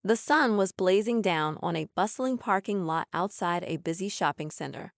The sun was blazing down on a bustling parking lot outside a busy shopping center.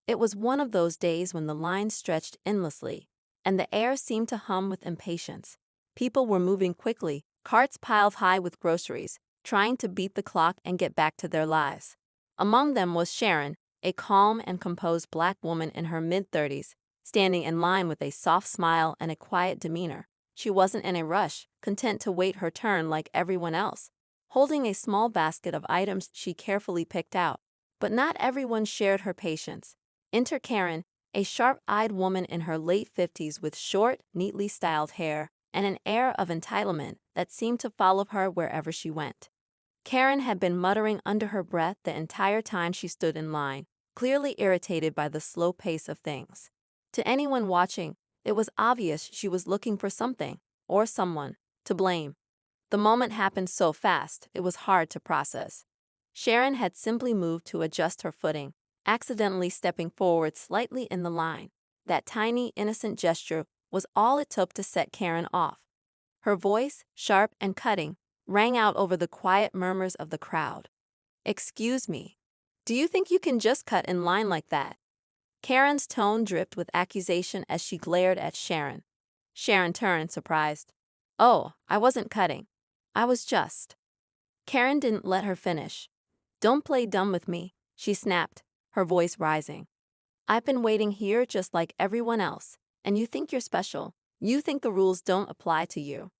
It was one of those days when the lines stretched endlessly, and the air seemed to hum with impatience. People were moving quickly, carts piled high with groceries, trying to beat the clock and get back to their lives. Among them was Sharon, a calm and composed black woman in her mid-30s, standing in line with a soft smile and a quiet demeanor. She wasn't in a rush, content to wait her turn like everyone else, holding a small basket of items she carefully picked out. But not everyone shared her patience. Enter Karen, a sharp-eyed woman in her late 50s with short, neatly styled hair and an air of entitlement that seemed to follow her wherever she went. Karen had been muttering under her breath the entire time she stood in line, clearly irritated by the slow pace of things. To anyone watching, it was obvious she was looking for something, or someone, to blame. The moment happened so fast, it was hard to process. Sharon had simply moved to adjust her footing, accidentally stepping forward slightly in the line. That tiny, innocent gesture was all it took to set Karen off. Her voice, sharp and cutting, rang out over the quiet murmurs of the crowd. "Excuse me. Do you think you can just cut in line like that?" Karen's tone dripped with accusation as she glared at Sharon. Sharon turned, surprised. "Oh, I wasn't cutting. I was just—" Karen didn't let her finish. "Don't play dumb with me," she snapped, her voice rising. "I've been waiting here just like everyone else, and you think you're special. You think the rules don't apply to you."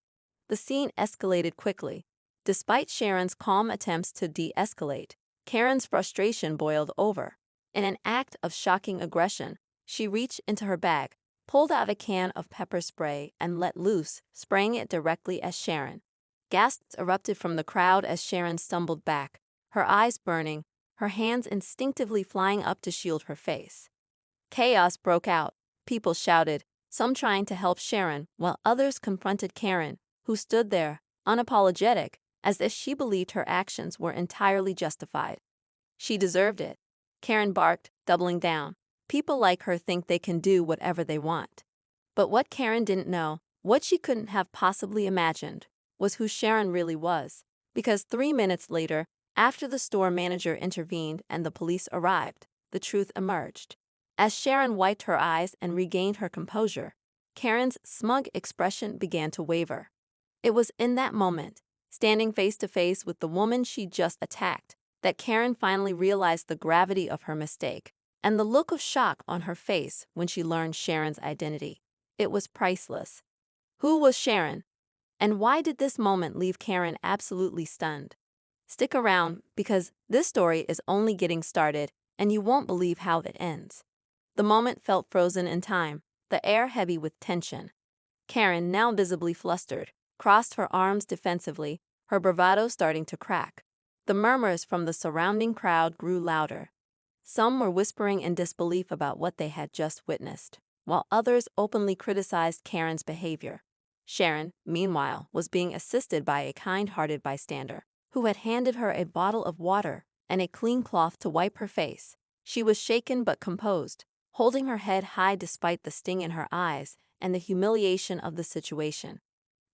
The scene escalated quickly. Despite Sharon's calm attempts to de-escalate, Karen's frustration boiled over. In an act of shocking aggression, she reached into her bag, pulled out a can of pepper spray, and let loose, spraying it directly at Sharon. Gasps erupted from the crowd as Sharon stumbled back, her eyes burning, her hands instinctively flying up to shield her face. Chaos broke out. People shouted, some trying to help Sharon, while others confronted Karen, who stood there, unapologetic, as if she believed her actions were entirely justified. "She deserved it," Karen barked, doubling down. "People like her think they can do whatever they want." But what Karen didn't know, what she couldn't have possibly imagined, was who Sharon really was. Because 3 minutes later, after the store manager intervened and the police arrived, the truth emerged. As Sharon wiped her eyes and regained her composure, Karen's smug expression began to waver. It was in that moment, standing face to face with the woman she just attacked, that Karen finally realized the gravity of her mistake, and the look of shock on her face when she learned Sharon's identity. It was priceless. Who was Sharon? And why did this moment leave Karen absolutely stunned? Stick around, because this story is only getting started, and you won't believe how it ends. The moment felt frozen in time, the air heavy with tension. Karen, now visibly flustered, crossed her arms defensively, her bravado starting to crack. The murmurs from the surrounding crowd grew louder. Some were whispering in disbelief about what they had just witnessed, while others openly criticized Karen's behavior. Sharon, meanwhile, was being assisted by a kind-hearted bystander, who had handed her a bottle of water and a clean cloth to wipe her face. She was shaken but composed, holding her head high despite the sting in her eyes and the humiliation of the situation.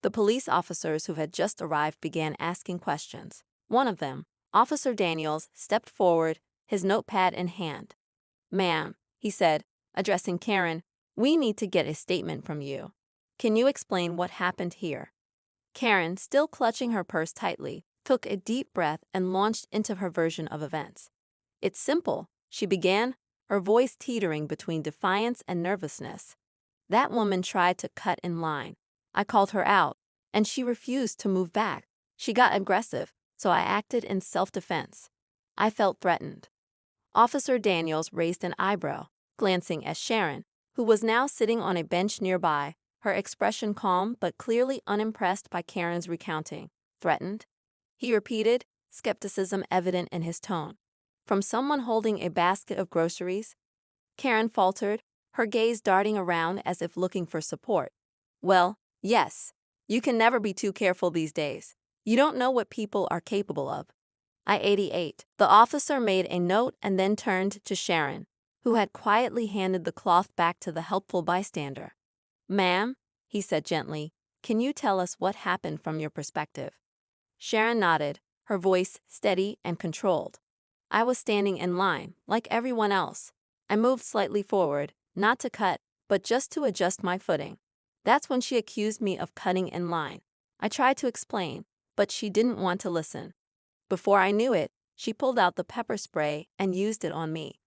The police officers who had just arrived began asking questions. One of them, Officer Daniels, stepped forward, his notepad in hand. "Ma'am," he said, addressing Karen, "we need to get a statement from you. Can you explain what happened here?" Karen, still clutching her purse tightly, took a deep breath and launched into her version of events. "It's simple," she began, her voice teetering between defiance and nervousness. "That woman tried to cut in line. I called her out, and she refused to move back. She got aggressive, so I acted in self-defense. I felt threatened." Officer Daniels raised an eyebrow, glancing at Sharon, who was now sitting on a bench nearby, her expression calm but clearly unimpressed by Karen's recounting. "Threatened?" he repeated, skepticism evident in his tone. "From someone holding a basket of groceries?" Karen faltered, her gaze darting around as if looking for support. "Well, yes. You can never be too careful these days. You don't know what people are capable of." I-88. The officer made a note and then turned to Sharon, who had quietly handed the cloth back to the helpful bystander. "Ma'am," he said gently, "can you tell us what happened from your perspective?" Sharon nodded, her voice steady and controlled. I was standing in line, like everyone else. I moved slightly forward, not to cut, but just to adjust my footing. That's when she accused me of cutting in line. I tried to explain, but she didn't want to listen. Before I knew it, she pulled out the pepper spray and used it on me.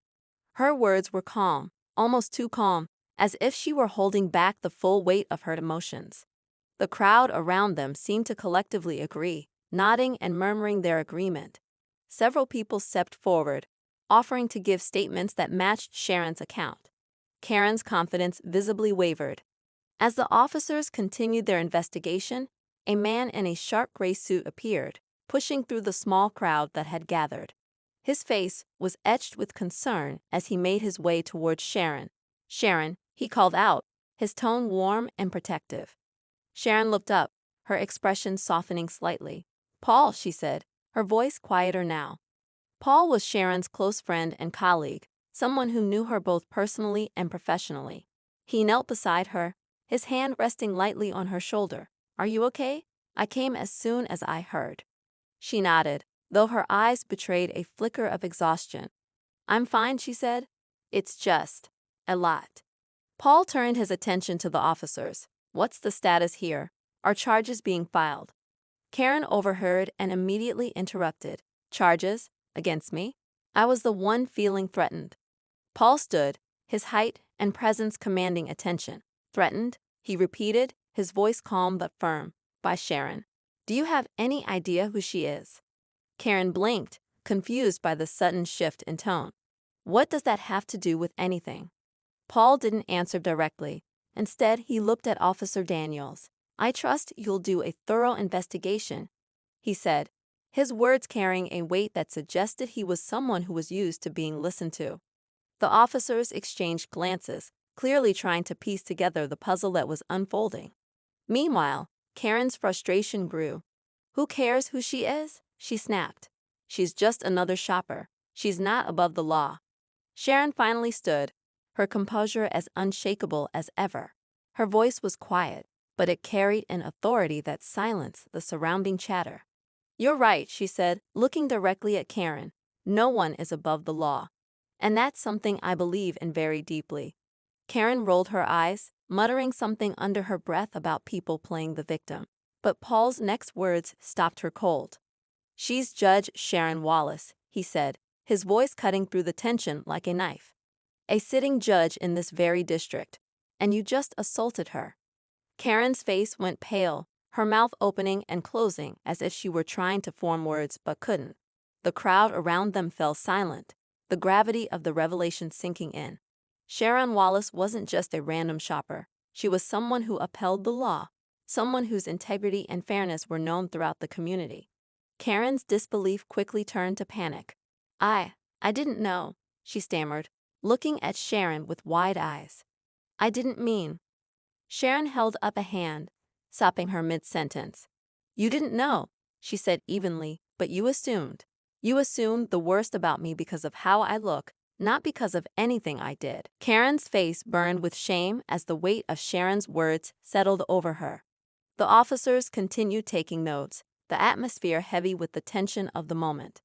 Her words were calm, almost too calm, as if she were holding back the full weight of her emotions. The crowd around them seemed to collectively agree, nodding and murmuring their agreement. Several people stepped forward, offering to give statements that matched Sharon's account. Karen's confidence visibly wavered. As the officers continued their investigation, a man in a sharp gray suit appeared, pushing through the small crowd that had gathered. His face was etched with concern as he made his way towards Sharon. "Sharon," he called out, his tone warm and protective. Sharon looked up, her expression softening slightly. "Paul," she said, her voice quieter now. Paul was Sharon's close friend and colleague, someone who knew her both personally and professionally. He knelt beside her, his hand resting lightly on her shoulder. "Are you okay? I came as soon as I heard." She nodded, though her eyes betrayed a flicker of exhaustion. "I'm fine," she said. "It's just a lot." Paul turned his attention to the officers. "What's the status here? Are charges being filed?" Karen overheard and immediately interrupted. "Charges? Against me?" I was the one feeling threatened. Paul stood, his height and presence commanding attention. "Threatened?" he repeated, his voice calm but firm. "By Sharon. Do you have any idea who she is?" Karen blinked, confused by the sudden shift in tone. "What does that have to do with anything?" Paul didn't answer directly. Instead, he looked at Officer Daniels. "I trust you'll do a thorough investigation," he said, his words carrying a weight that suggested he was someone who was used to being listened to. The officers exchanged glances, clearly trying to piece together the puzzle that was unfolding. Meanwhile, Karen's frustration grew. "Who cares who she is?" she snapped. "She's just another shopper. She's not above the law." Sharon finally stood, her composure as unshakable as ever. Her voice was quiet, but it carried an authority that silenced the surrounding chatter. "You're right," she said, looking directly at Karen. "No one is above the law. And that's something I believe in very deeply." Karen rolled her eyes, muttering something under her breath about people playing the victim. But Paul's next words stopped her cold. "She's Judge Sharon Wallace," he said, his voice cutting through the tension like a knife. "A sitting judge in this very district. And you just assaulted her." Karen's face went pale, her mouth opening and closing as if she were trying to form words but couldn't. The crowd around them fell silent, the gravity of the revelation sinking in. Sharon Wallace wasn't just a random shopper. She was someone who upheld the law, someone whose integrity and fairness were known throughout the community. Karen's disbelief quickly turned to panic. I didn't know," she stammered, looking at Sharon with wide eyes. "I didn't mean." Sharon held up a hand, stopping her mid-sentence. "You didn't know," she said evenly, "but you assumed. You assumed the worst about me because of how I look, not because of anything I did." Karen's face burned with shame as the weight of Sharon's words settled over her. The officers continued taking notes, the atmosphere heavy with the tension of the moment.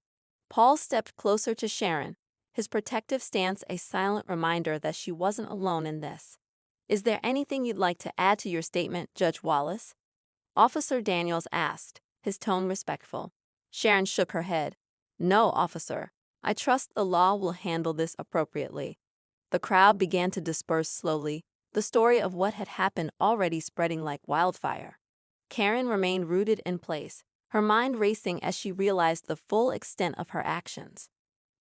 Paul stepped closer to Sharon, his protective stance a silent reminder that she wasn't alone in this. "Is there anything you'd like to add to your statement, Judge Wallace?" Officer Daniels asked, his tone respectful. Sharon shook her head. "No, officer. I trust the law will handle this appropriately." The crowd began to disperse slowly, the story of what had happened already spreading like wildfire. Karen remained rooted in place, her mind racing as she realized the full extent of her actions.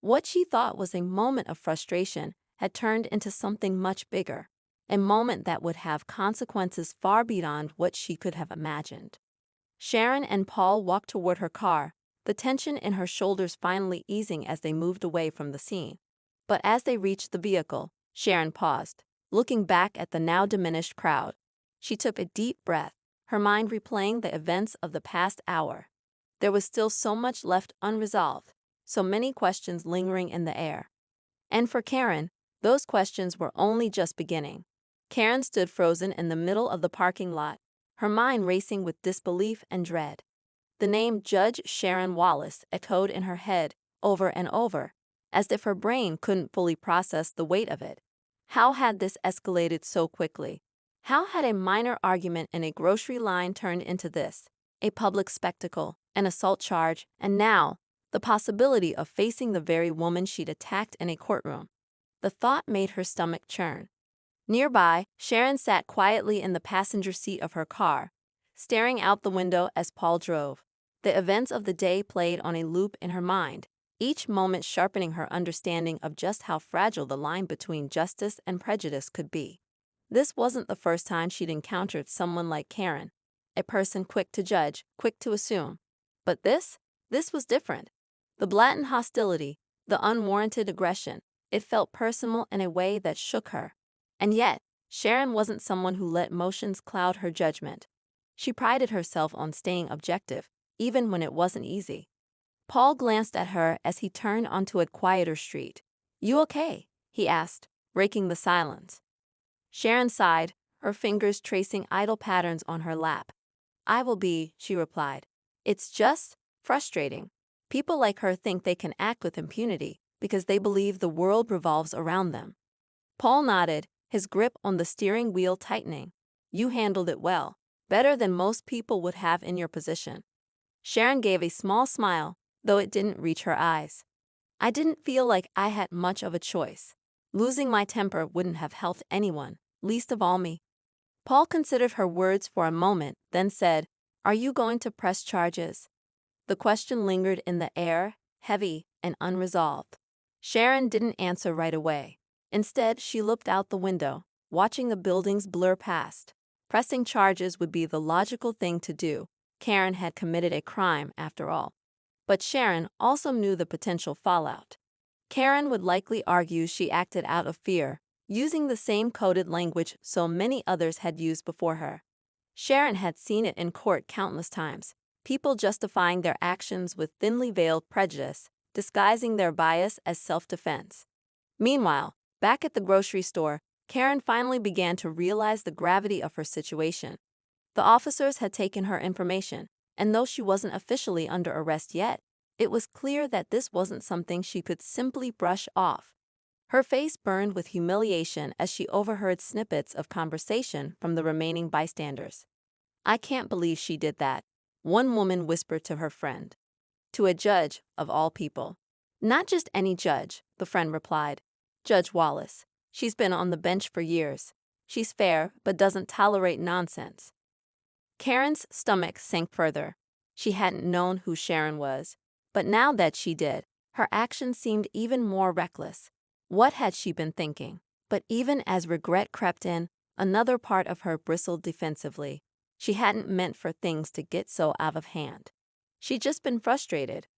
What she thought was a moment of frustration had turned into something much bigger, a moment that would have consequences far beyond what she could have imagined. Sharon and Paul walked toward her car, the tension in her shoulders finally easing as they moved away from the scene. But as they reached the vehicle, Sharon paused, looking back at the now diminished crowd. She took a deep breath, her mind replaying the events of the past hour. There was still so much left unresolved, so many questions lingering in the air. And for Karen, those questions were only just beginning. Karen stood frozen in the middle of the parking lot, her mind racing with disbelief and dread. The name Judge Sharon Wallace echoed in her head over and over, as if her brain couldn't fully process the weight of it. How had this escalated so quickly? How had a minor argument in a grocery line turned into this? A public spectacle, an assault charge, and now, the possibility of facing the very woman she'd attacked in a courtroom. The thought made her stomach churn. Nearby, Sharon sat quietly in the passenger seat of her car, staring out the window as Paul drove. The events of the day played on a loop in her mind, each moment sharpening her understanding of just how fragile the line between justice and prejudice could be. This wasn't the first time she'd encountered someone like Karen, a person quick to judge, quick to assume. But this was different. The blatant hostility, the unwarranted aggression, it felt personal in a way that shook her. And yet, Sharon wasn't someone who let emotions cloud her judgment. She prided herself on staying objective, even when it wasn't easy. Paul glanced at her as he turned onto a quieter street. "You okay?" he asked, breaking the silence. Sharon sighed, her fingers tracing idle patterns on her lap. "I will be," she replied. "It's just frustrating. People like her think they can act with impunity because they believe the world revolves around them." Paul nodded, his grip on the steering wheel tightening. "You handled it well, better than most people would have in your position." Sharon gave a small smile, though it didn't reach her eyes. "I didn't feel like I had much of a choice. Losing my temper wouldn't have helped anyone, least of all me." Paul considered her words for a moment, then said, "Are you going to press charges?" The question lingered in the air, heavy and unresolved. Sharon didn't answer right away. Instead, she looked out the window, watching the buildings blur past. Pressing charges would be the logical thing to do. Karen had committed a crime, after all. But Sharon also knew the potential fallout. Karen would likely argue she acted out of fear, using the same coded language so many others had used before her. Sharon had seen it in court countless times, people justifying their actions with thinly veiled prejudice, disguising their bias as self-defense. Meanwhile, back at the grocery store, Karen finally began to realize the gravity of her situation. The officers had taken her information, and though she wasn't officially under arrest yet, it was clear that this wasn't something she could simply brush off. Her face burned with humiliation as she overheard snippets of conversation from the remaining bystanders. "I can't believe she did that," one woman whispered to her friend. "To a judge, of all people." "Not just any judge," the friend replied. "Judge Wallace. She's been on the bench for years. She's fair, but doesn't tolerate nonsense." Karen's stomach sank further. She hadn't known who Sharon was, but now that she did, her actions seemed even more reckless. What had she been thinking? But even as regret crept in, another part of her bristled defensively. She hadn't meant for things to get so out of hand. She'd just been frustrated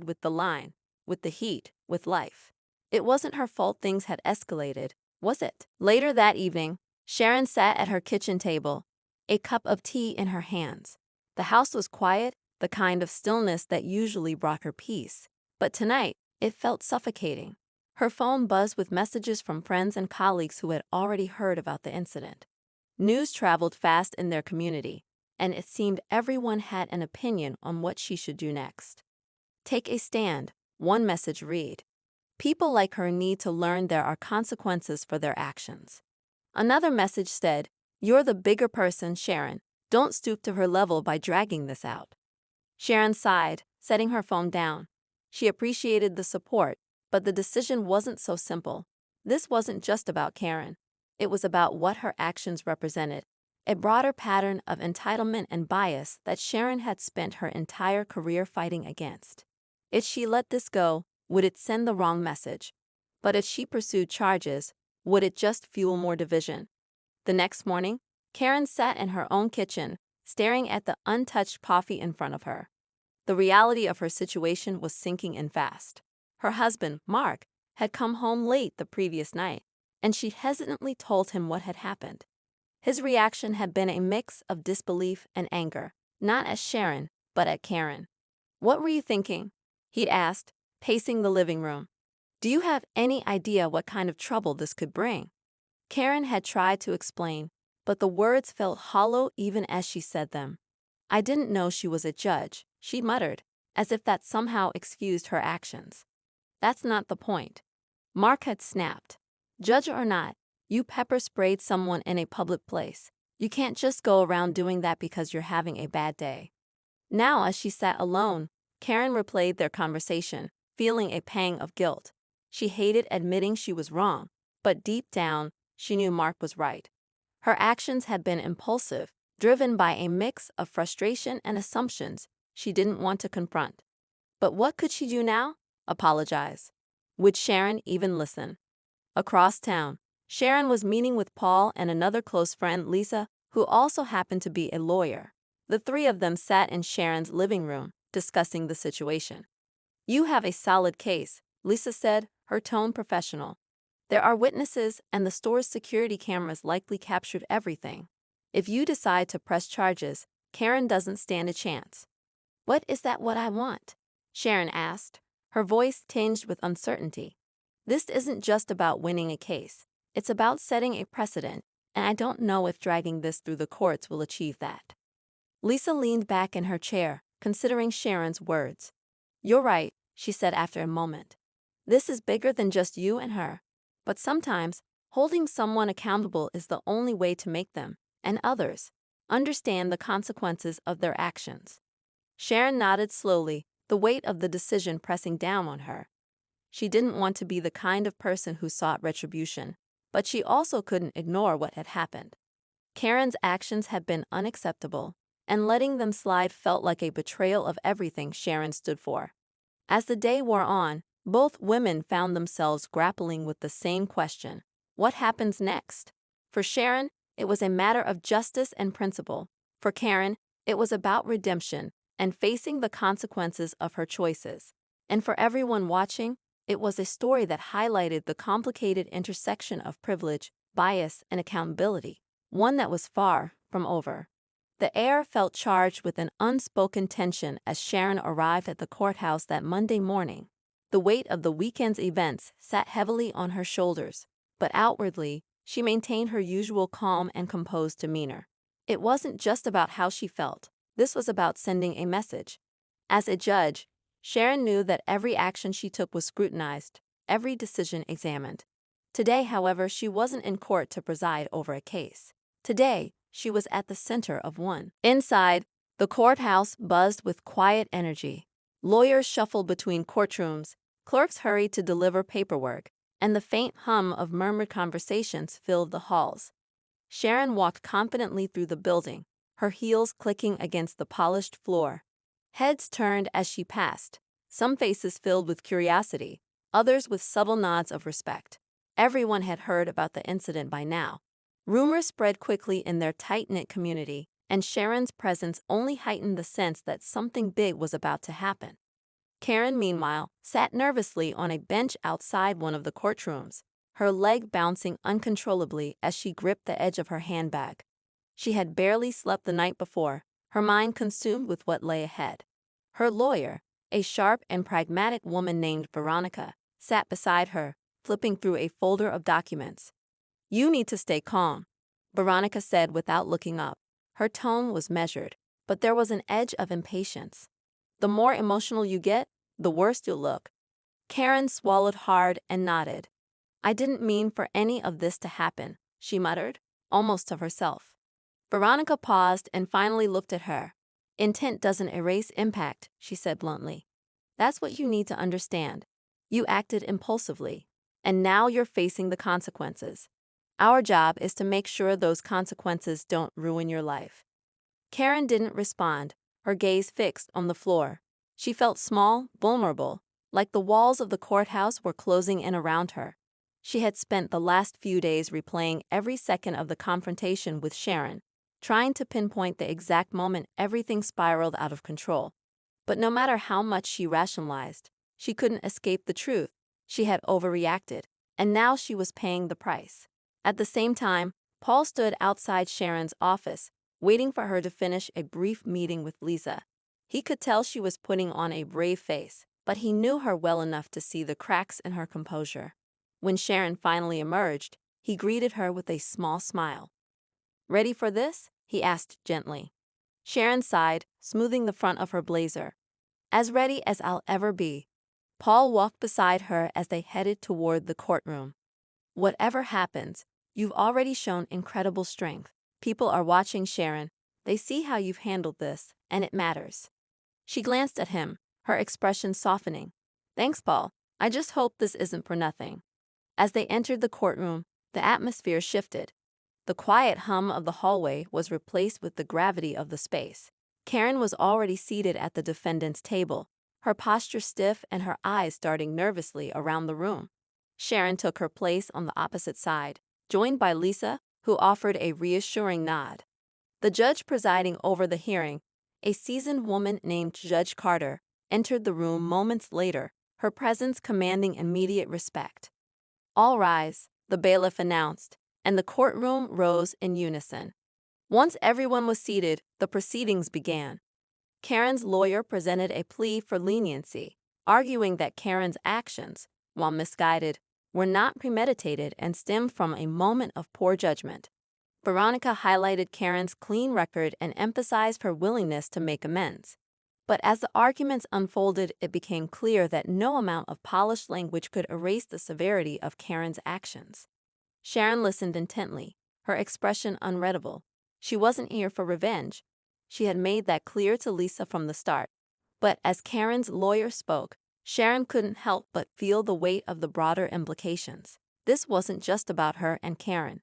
with the line, with the heat, with life. It wasn't her fault things had escalated, was it? Later that evening, Sharon sat at her kitchen table, a cup of tea in her hands. The house was quiet, the kind of stillness that usually brought her peace. But tonight, it felt suffocating. Her phone buzzed with messages from friends and colleagues who had already heard about the incident. News traveled fast in their community, and it seemed everyone had an opinion on what she should do next. "Take a stand," one message read. "People like her need to learn there are consequences for their actions." Another message said, "You're the bigger person, Sharon. Don't stoop to her level by dragging this out." Sharon sighed, setting her phone down. She appreciated the support, but the decision wasn't so simple. This wasn't just about Karen. It was about what her actions represented, a broader pattern of entitlement and bias that Sharon had spent her entire career fighting against. If she let this go, would it send the wrong message? But if she pursued charges, would it just fuel more division? The next morning, Karen sat in her own kitchen, staring at the untouched coffee in front of her. The reality of her situation was sinking in fast. Her husband, Mark, had come home late the previous night, and she hesitantly told him what had happened. His reaction had been a mix of disbelief and anger, not at Sharon, but at Karen. "What were you thinking?" he'd asked, pacing the living room. "Do you have any idea what kind of trouble this could bring?" Karen had tried to explain, but the words felt hollow even as she said them. I didn't know she was a judge, she muttered, as if that somehow excused her actions. That's not the point. Mark had snapped. Judge or not, you pepper sprayed someone in a public place. You can't just go around doing that because you're having a bad day. Now, as she sat alone, Karen replayed their conversation, feeling a pang of guilt. She hated admitting she was wrong, but deep down, she knew Mark was right. Her actions had been impulsive, driven by a mix of frustration and assumptions she didn't want to confront. But what could she do now? Apologize. Would Sharon even listen? Across town, Sharon was meeting with Paul and another close friend, Lisa, who also happened to be a lawyer. The three of them sat in Sharon's living room, discussing the situation. You have a solid case, Lisa said, her tone professional. There are witnesses, and the store's security cameras likely captured everything. If you decide to press charges, Karen doesn't stand a chance. What I want? Sharon asked, her voice tinged with uncertainty. This isn't just about winning a case. It's about setting a precedent, and I don't know if dragging this through the courts will achieve that. Lisa leaned back in her chair, considering Sharon's words. You're right, she said after a moment. This is bigger than just you and her. But sometimes, holding someone accountable is the only way to make them, and others, understand the consequences of their actions. Sharon nodded slowly, the weight of the decision pressing down on her. She didn't want to be the kind of person who sought retribution, but she also couldn't ignore what had happened. Karen's actions had been unacceptable, and letting them slide felt like a betrayal of everything Sharon stood for. As the day wore on, both women found themselves grappling with the same question: what happens next? For Sharon, it was a matter of justice and principle. For Karen, it was about redemption and facing the consequences of her choices. And for everyone watching, it was a story that highlighted the complicated intersection of privilege, bias, and accountability, one that was far from over. The air felt charged with an unspoken tension as Sharon arrived at the courthouse that Monday morning. The weight of the weekend's events sat heavily on her shoulders, but outwardly, she maintained her usual calm and composed demeanor. It wasn't just about how she felt. This was about sending a message. As a judge, Sharon knew that every action she took was scrutinized, every decision examined. Today, however, she wasn't in court to preside over a case. Today, she was at the center of one. Inside, the courthouse buzzed with quiet energy. Lawyers shuffled between courtrooms, clerks hurried to deliver paperwork, and the faint hum of murmured conversations filled the halls. Sharon walked confidently through the building, her heels clicking against the polished floor. Heads turned as she passed, some faces filled with curiosity, others with subtle nods of respect. Everyone had heard about the incident by now. Rumors spread quickly in their tight-knit community, and Sharon's presence only heightened the sense that something big was about to happen. Karen, meanwhile, sat nervously on a bench outside one of the courtrooms, her leg bouncing uncontrollably as she gripped the edge of her handbag. She had barely slept the night before, her mind consumed with what lay ahead. Her lawyer, a sharp and pragmatic woman named Veronica, sat beside her, flipping through a folder of documents. You need to stay calm, Veronica said without looking up. Her tone was measured, but there was an edge of impatience. The more emotional you get, the worse you'll look. Karen swallowed hard and nodded. I didn't mean for any of this to happen, she muttered, almost to herself. Veronica paused and finally looked at her. Intent doesn't erase impact, she said bluntly. That's what you need to understand. You acted impulsively, and now you're facing the consequences. Our job is to make sure those consequences don't ruin your life. Karen didn't respond, her gaze fixed on the floor. She felt small, vulnerable, like the walls of the courthouse were closing in around her. She had spent the last few days replaying every second of the confrontation with Sharon, trying to pinpoint the exact moment everything spiraled out of control. But no matter how much she rationalized, she couldn't escape the truth. She had overreacted, and now she was paying the price. At the same time, Paul stood outside Sharon's office, waiting for her to finish a brief meeting with Lisa. He could tell she was putting on a brave face, but he knew her well enough to see the cracks in her composure. When Sharon finally emerged, he greeted her with a small smile. Ready for this? He asked gently. Sharon sighed, smoothing the front of her blazer. As ready as I'll ever be. Paul walked beside her as they headed toward the courtroom. Whatever happens, you've already shown incredible strength. People are watching, Sharon. They see how you've handled this, and it matters. She glanced at him, her expression softening. Thanks, Paul. I just hope this isn't for nothing. As they entered the courtroom, the atmosphere shifted. The quiet hum of the hallway was replaced with the gravity of the space. Karen was already seated at the defendant's table, her posture stiff and her eyes darting nervously around the room. Sharon took her place on the opposite side, joined by Lisa, who offered a reassuring nod. The judge presiding over the hearing, a seasoned woman named Judge Carter, entered the room moments later, her presence commanding immediate respect. All rise, the bailiff announced, and the courtroom rose in unison. Once everyone was seated, the proceedings began. Karen's lawyer presented a plea for leniency, arguing that Karen's actions, while misguided, were not premeditated and stemmed from a moment of poor judgment. Veronica highlighted Karen's clean record and emphasized her willingness to make amends. But as the arguments unfolded, it became clear that no amount of polished language could erase the severity of Karen's actions. Sharon listened intently, her expression unreadable. She wasn't here for revenge. She had made that clear to Lisa from the start. But as Karen's lawyer spoke, Sharon couldn't help but feel the weight of the broader implications. This wasn't just about her and Karen.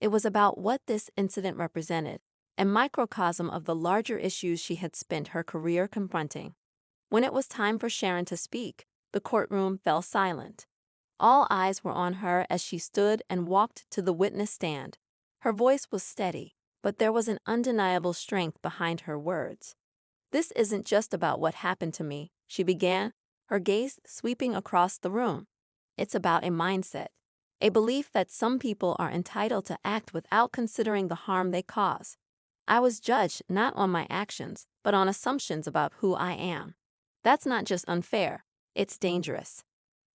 It was about what this incident represented, a microcosm of the larger issues she had spent her career confronting. When it was time for Sharon to speak, the courtroom fell silent. All eyes were on her as she stood and walked to the witness stand. Her voice was steady, but there was an undeniable strength behind her words. This isn't just about what happened to me, she began, her gaze sweeping across the room. It's about a mindset, a belief that some people are entitled to act without considering the harm they cause. I was judged not on my actions, but on assumptions about who I am. That's not just unfair, it's dangerous.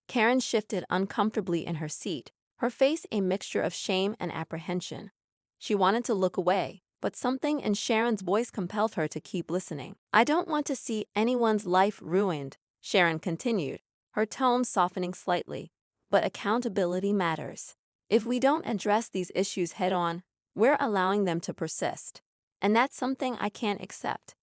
Karen shifted uncomfortably in her seat, her face a mixture of shame and apprehension. She wanted to look away, but something in Sharon's voice compelled her to keep listening. I don't want to see anyone's life ruined, Sharon continued, her tone softening slightly. But accountability matters. If we don't address these issues head-on, we're allowing them to persist. And that's something I can't accept.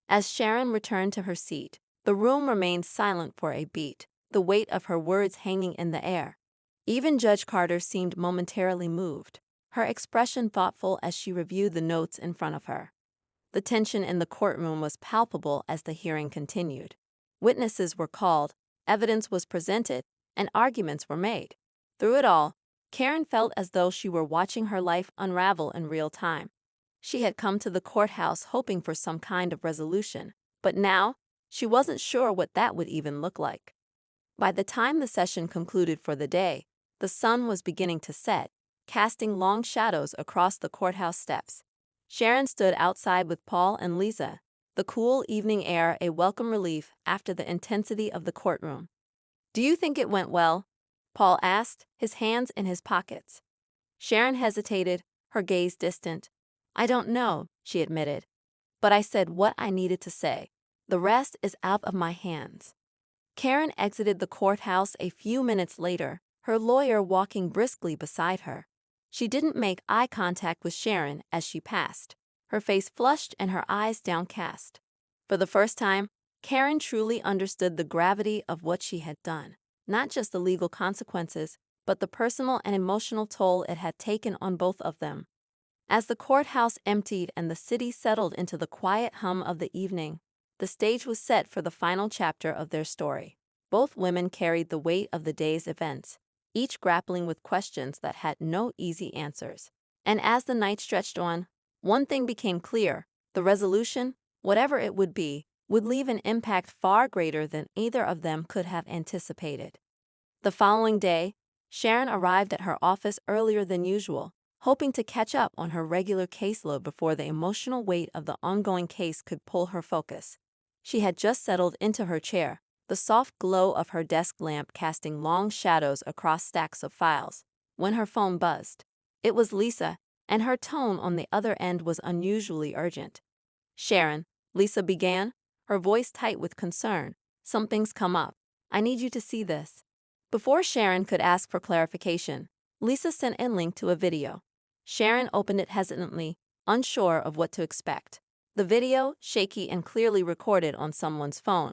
As Sharon returned to her seat, the room remained silent for a beat, the weight of her words hanging in the air. Even Judge Carter seemed momentarily moved, her expression thoughtful as she reviewed the notes in front of her. The tension in the courtroom was palpable as the hearing continued. Witnesses were called, evidence was presented, and arguments were made. Through it all, Karen felt as though she were watching her life unravel in real time. She had come to the courthouse hoping for some kind of resolution, but now, she wasn't sure what that would even look like. By the time the session concluded for the day, the sun was beginning to set, casting long shadows across the courthouse steps. Sharon stood outside with Paul and Lisa, the cool evening air a welcome relief after the intensity of the courtroom. Do you think it went well? Paul asked, his hands in his pockets. Sharon hesitated, her gaze distant. I don't know, she admitted. But I said what I needed to say. The rest is out of my hands. Karen exited the courthouse a few minutes later, her lawyer walking briskly beside her. She didn't make eye contact with Sharon as she passed, her face flushed and her eyes downcast. For the first time, Karen truly understood the gravity of what she had done, not just the legal consequences, but the personal and emotional toll it had taken on both of them. As the courthouse emptied and the city settled into the quiet hum of the evening, the stage was set for the final chapter of their story. Both women carried the weight of the day's events, each grappling with questions that had no easy answers. And as the night stretched on, one thing became clear: the resolution, whatever it would be, would leave an impact far greater than either of them could have anticipated. The following day, Sharon arrived at her office earlier than usual, hoping to catch up on her regular caseload before the emotional weight of the ongoing case could pull her focus. She had just settled into her chair, the soft glow of her desk lamp casting long shadows across stacks of files, when her phone buzzed. It was Lisa, and her tone on the other end was unusually urgent. Sharon, Lisa began, her voice tight with concern. Something's come up. I need you to see this. Before Sharon could ask for clarification, Lisa sent a link to a video. Sharon opened it hesitantly, unsure of what to expect. The video, shaky and clearly recorded on someone's phone,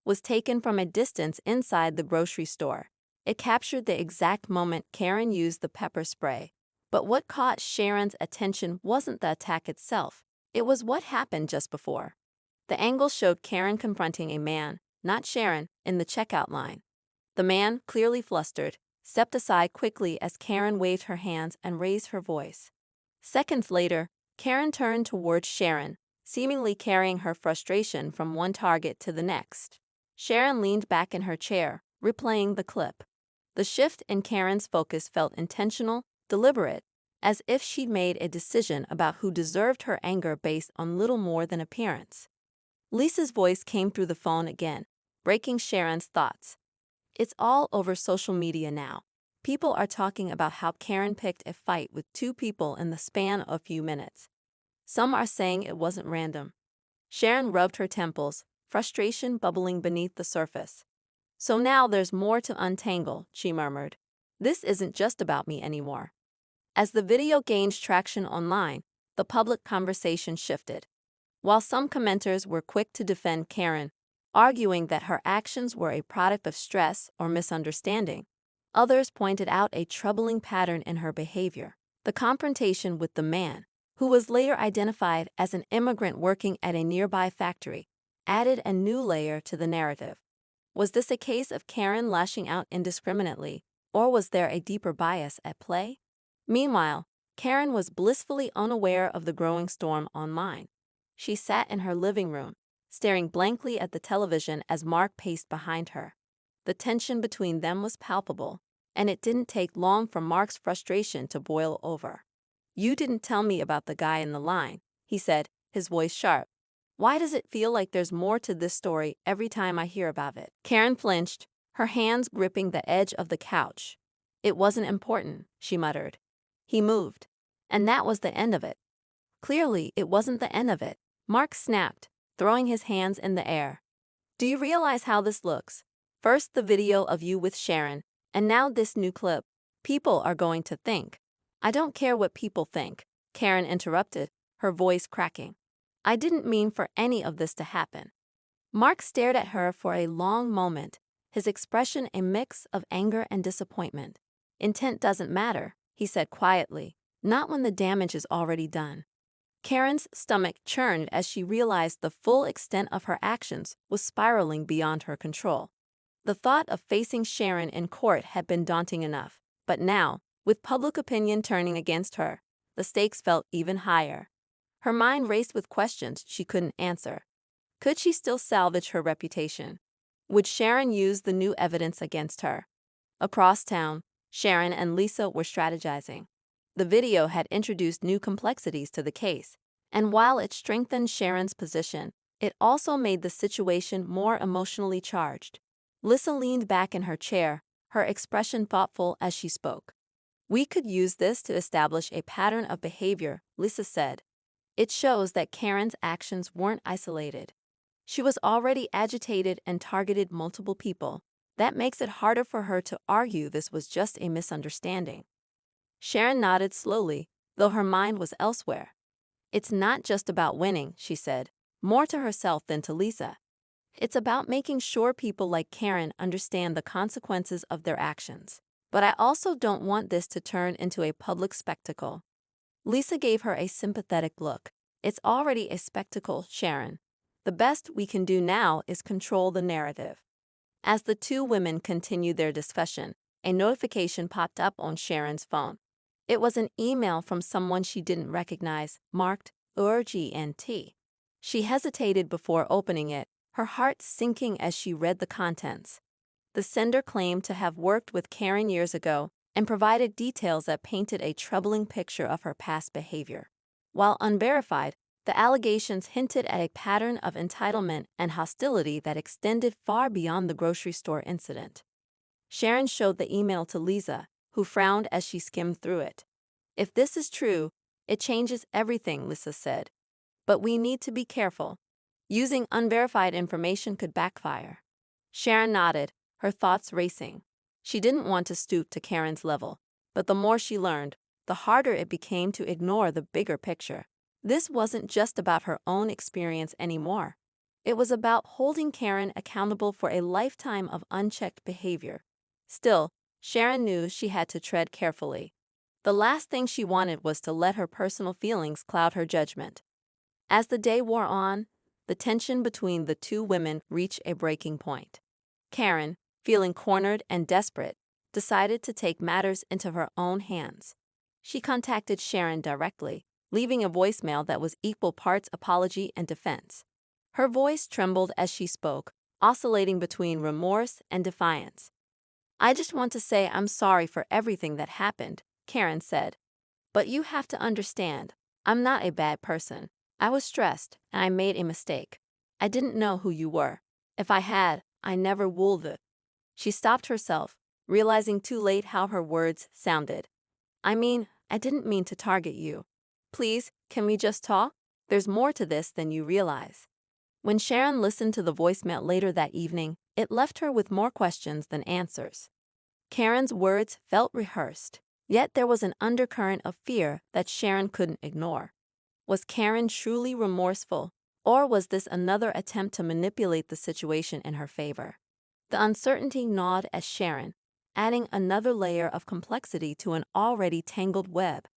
was taken from a distance inside the grocery store. It captured the exact moment Karen used the pepper spray. But what caught Sharon's attention wasn't the attack itself. It was what happened just before. The angle showed Karen confronting a man, not Sharon, in the checkout line. The man, clearly flustered, stepped aside quickly as Karen waved her hands and raised her voice. Seconds later, Karen turned towards Sharon, seemingly carrying her frustration from one target to the next. Sharon leaned back in her chair, replaying the clip. The shift in Karen's focus felt intentional, deliberate, as if she'd made a decision about who deserved her anger based on little more than appearance. Lisa's voice came through the phone again, breaking Sharon's thoughts. It's all over social media now. People are talking about how Karen picked a fight with two people in the span of a few minutes. Some are saying it wasn't random. Sharon rubbed her temples, frustration bubbling beneath the surface. So now there's more to untangle, she murmured. This isn't just about me anymore. As the video gained traction online, the public conversation shifted. While some commenters were quick to defend Karen, arguing that her actions were a product of stress or misunderstanding, others pointed out a troubling pattern in her behavior. The confrontation with the man, who was later identified as an immigrant working at a nearby factory, added a new layer to the narrative. Was this a case of Karen lashing out indiscriminately, or was there a deeper bias at play? Meanwhile, Karen was blissfully unaware of the growing storm online. She sat in her living room, staring blankly at the television as Mark paced behind her. The tension between them was palpable, and it didn't take long for Mark's frustration to boil over. You didn't tell me about the guy in the line, he said, his voice sharp. Why does it feel like there's more to this story every time I hear about it? Karen flinched, her hands gripping the edge of the couch. It wasn't important, she muttered. He moved. And that was the end of it. Clearly, it wasn't the end of it. Mark snapped, throwing his hands in the air. Do you realize how this looks? First the video of you with Sharon, and now this new clip. People are going to think. I don't care what people think, Karen interrupted, her voice cracking. I didn't mean for any of this to happen. Mark stared at her for a long moment, his expression a mix of anger and disappointment. Intent doesn't matter, he said quietly, not when the damage is already done. Karen's stomach churned as she realized the full extent of her actions was spiraling beyond her control. The thought of facing Sharon in court had been daunting enough, but now, with public opinion turning against her, the stakes felt even higher. Her mind raced with questions she couldn't answer. Could she still salvage her reputation? Would Sharon use the new evidence against her? Across town, Sharon and Lisa were strategizing. The video had introduced new complexities to the case, and while it strengthened Sharon's position, it also made the situation more emotionally charged. Lisa leaned back in her chair, her expression thoughtful as she spoke. We could use this to establish a pattern of behavior, Lisa said. It shows that Karen's actions weren't isolated. She was already agitated and targeted multiple people. That makes it harder for her to argue this was just a misunderstanding. Sharon nodded slowly, though her mind was elsewhere. It's not just about winning, she said, more to herself than to Lisa. It's about making sure people like Karen understand the consequences of their actions. But I also don't want this to turn into a public spectacle. Lisa gave her a sympathetic look. It's already a spectacle, Sharon. The best we can do now is control the narrative. As the two women continued their discussion, a notification popped up on Sharon's phone. It was an email from someone she didn't recognize, marked URGNT. She hesitated before opening it, her heart sinking as she read the contents. The sender claimed to have worked with Karen years ago and provided details that painted a troubling picture of her past behavior. While unverified, the allegations hinted at a pattern of entitlement and hostility that extended far beyond the grocery store incident. Sharon showed the email to Lisa, who frowned as she skimmed through it. If this is true, it changes everything, Lisa said. but we need to be careful. Using unverified information could backfire. Sharon nodded, her thoughts racing. She didn't want to stoop to Karen's level, but the more she learned, the harder it became to ignore the bigger picture. This wasn't just about her own experience anymore. It was about holding Karen accountable for a lifetime of unchecked behavior. Still, Sharon knew she had to tread carefully. The last thing she wanted was to let her personal feelings cloud her judgment. As the day wore on, the tension between the two women reached a breaking point. Karen, feeling cornered and desperate, decided to take matters into her own hands. She contacted Sharon directly, leaving a voicemail that was equal parts apology and defense. Her voice trembled as she spoke, oscillating between remorse and defiance. "I just want to say I'm sorry for everything that happened," Karen said. "But you have to understand, I'm not a bad person. I was stressed, and I made a mistake. I didn't know who you were. If I had, I never would." She stopped herself, realizing too late how her words sounded. "I mean, I didn't mean to target you. Please, can we just talk? There's more to this than you realize." When Sharon listened to the voicemail later that evening, it left her with more questions than answers. Karen's words felt rehearsed, yet there was an undercurrent of fear that Sharon couldn't ignore. Was Karen truly remorseful, or was this another attempt to manipulate the situation in her favor? The uncertainty gnawed at Sharon, adding another layer of complexity to an already tangled web.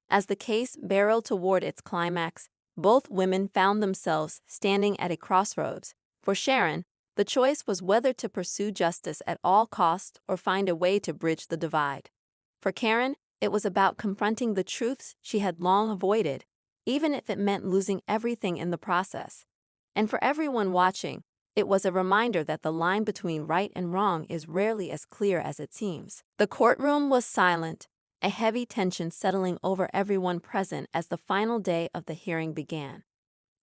As the case barreled toward its climax, both women found themselves standing at a crossroads. For Sharon, the choice was whether to pursue justice at all costs or find a way to bridge the divide. For Karen, it was about confronting the truths she had long avoided, even if it meant losing everything in the process. And for everyone watching, it was a reminder that the line between right and wrong is rarely as clear as it seems. The courtroom was silent, a heavy tension settling over everyone present as the final day of the hearing began.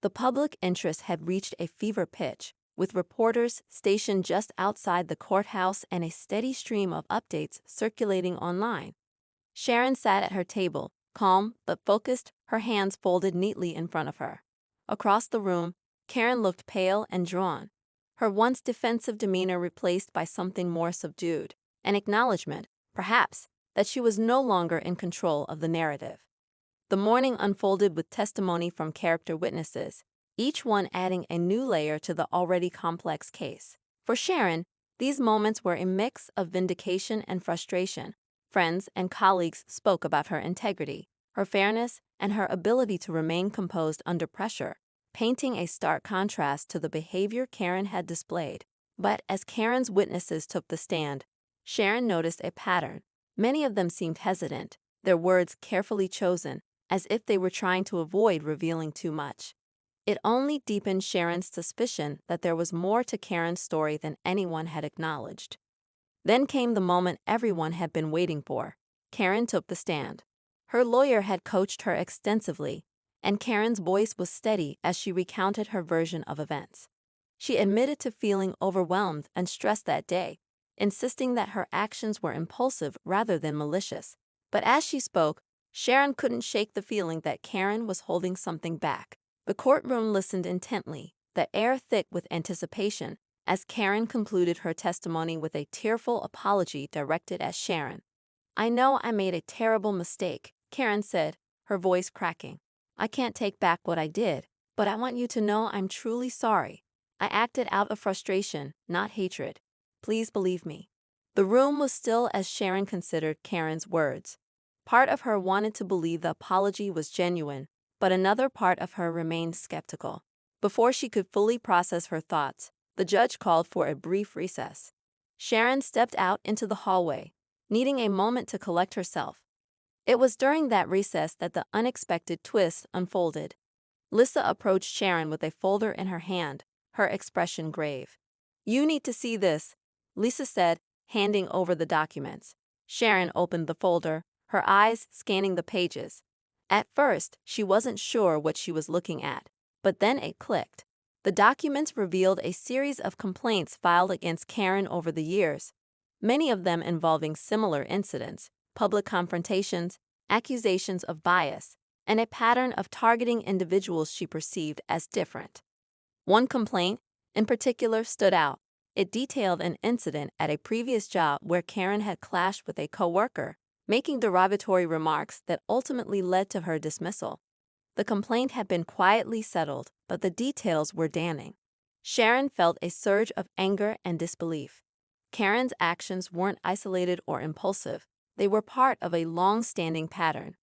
The public interest had reached a fever pitch, with reporters stationed just outside the courthouse and a steady stream of updates circulating online. Sharon sat at her table, calm but focused, her hands folded neatly in front of her. Across the room, Karen looked pale and drawn, her once defensive demeanor replaced by something more subdued, an acknowledgement, perhaps, that she was no longer in control of the narrative. The morning unfolded with testimony from character witnesses, each one adding a new layer to the already complex case. For Sharon, these moments were a mix of vindication and frustration. Friends and colleagues spoke about her integrity, her fairness, and her ability to remain composed under pressure, painting a stark contrast to the behavior Karen had displayed. But as Karen's witnesses took the stand, Sharon noticed a pattern. Many of them seemed hesitant, their words carefully chosen, as if they were trying to avoid revealing too much. It only deepened Sharon's suspicion that there was more to Karen's story than anyone had acknowledged. Then came the moment everyone had been waiting for. Karen took the stand. Her lawyer had coached her extensively, and Karen's voice was steady as she recounted her version of events. She admitted to feeling overwhelmed and stressed that day, insisting that her actions were impulsive rather than malicious. But as she spoke, Sharon couldn't shake the feeling that Karen was holding something back. The courtroom listened intently, the air thick with anticipation, as Karen concluded her testimony with a tearful apology directed at Sharon. "I know I made a terrible mistake," Karen said, her voice cracking. "I can't take back what I did, but I want you to know I'm truly sorry. I acted out of frustration, not hatred. Please believe me." The room was still as Sharon considered Karen's words. Part of her wanted to believe the apology was genuine, but another part of her remained skeptical. Before she could fully process her thoughts, the judge called for a brief recess. Sharon stepped out into the hallway, needing a moment to collect herself. It was during that recess that the unexpected twist unfolded. Lisa approached Sharon with a folder in her hand, her expression grave. "You need to see this," Lisa said, handing over the documents. Sharon opened the folder, her eyes scanning the pages. At first, she wasn't sure what she was looking at, but then it clicked. The documents revealed a series of complaints filed against Karen over the years, many of them involving similar incidents, public confrontations, accusations of bias, and a pattern of targeting individuals she perceived as different. One complaint, in particular, stood out. It detailed an incident at a previous job where Karen had clashed with a coworker, making derogatory remarks that ultimately led to her dismissal. The complaint had been quietly settled, but the details were damning. Sharon felt a surge of anger and disbelief. Karen's actions weren't isolated or impulsive. They were part of a long-standing pattern.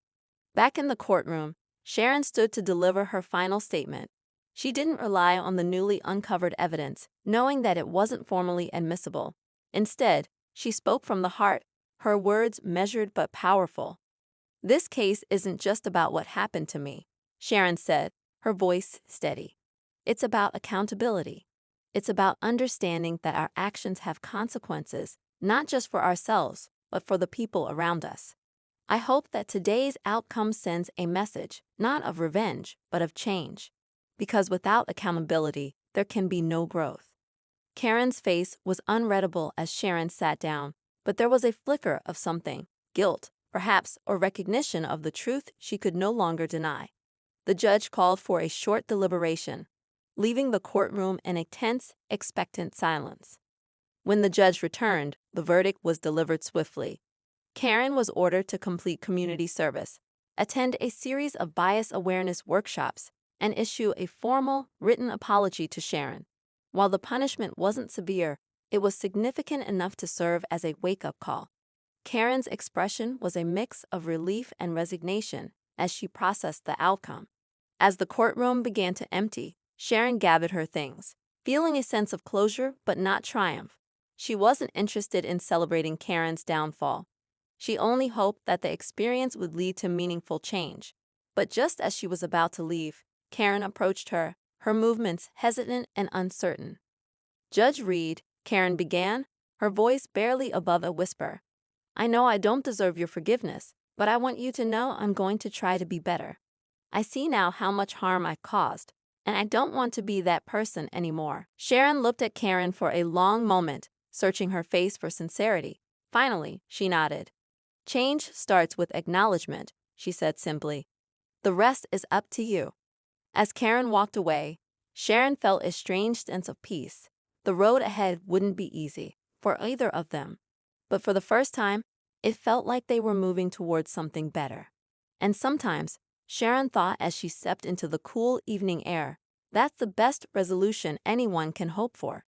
Back in the courtroom, Sharon stood to deliver her final statement. She didn't rely on the newly uncovered evidence, knowing that it wasn't formally admissible. Instead, she spoke from the heart, her words measured but powerful. "This case isn't just about what happened to me," Sharon said, her voice steady. "It's about accountability. It's about understanding that our actions have consequences, not just for ourselves, but for the people around us. I hope that today's outcome sends a message, not of revenge, but of change. Because without accountability, there can be no growth." Karen's face was unreadable as Sharon sat down, but there was a flicker of something, guilt, perhaps, or recognition of the truth she could no longer deny. The judge called for a short deliberation, leaving the courtroom in a tense, expectant silence. When the judge returned, the verdict was delivered swiftly. Karen was ordered to complete community service, attend a series of bias awareness workshops, and issue a formal, written apology to Sharon. While the punishment wasn't severe, it was significant enough to serve as a wake-up call. Karen's expression was a mix of relief and resignation as she processed the outcome. As the courtroom began to empty, Sharon gathered her things, feeling a sense of closure but not triumph. She wasn't interested in celebrating Karen's downfall. She only hoped that the experience would lead to meaningful change. But just as she was about to leave, Karen approached her, her movements hesitant and uncertain. "Judge Reed," Karen began, her voice barely above a whisper, "I know I don't deserve your forgiveness, but I want you to know I'm going to try to be better. I see now how much harm I've caused, and I don't want to be that person anymore." Sharon looked at Karen for a long moment, searching her face for sincerity. Finally, she nodded. "Change starts with acknowledgement," she said simply. "The rest is up to you." As Karen walked away, Sharon felt a strange sense of peace. The road ahead wouldn't be easy for either of them, but for the first time, it felt like they were moving towards something better. And sometimes, Sharon thought as she stepped into the cool evening air, that's the best resolution anyone can hope for.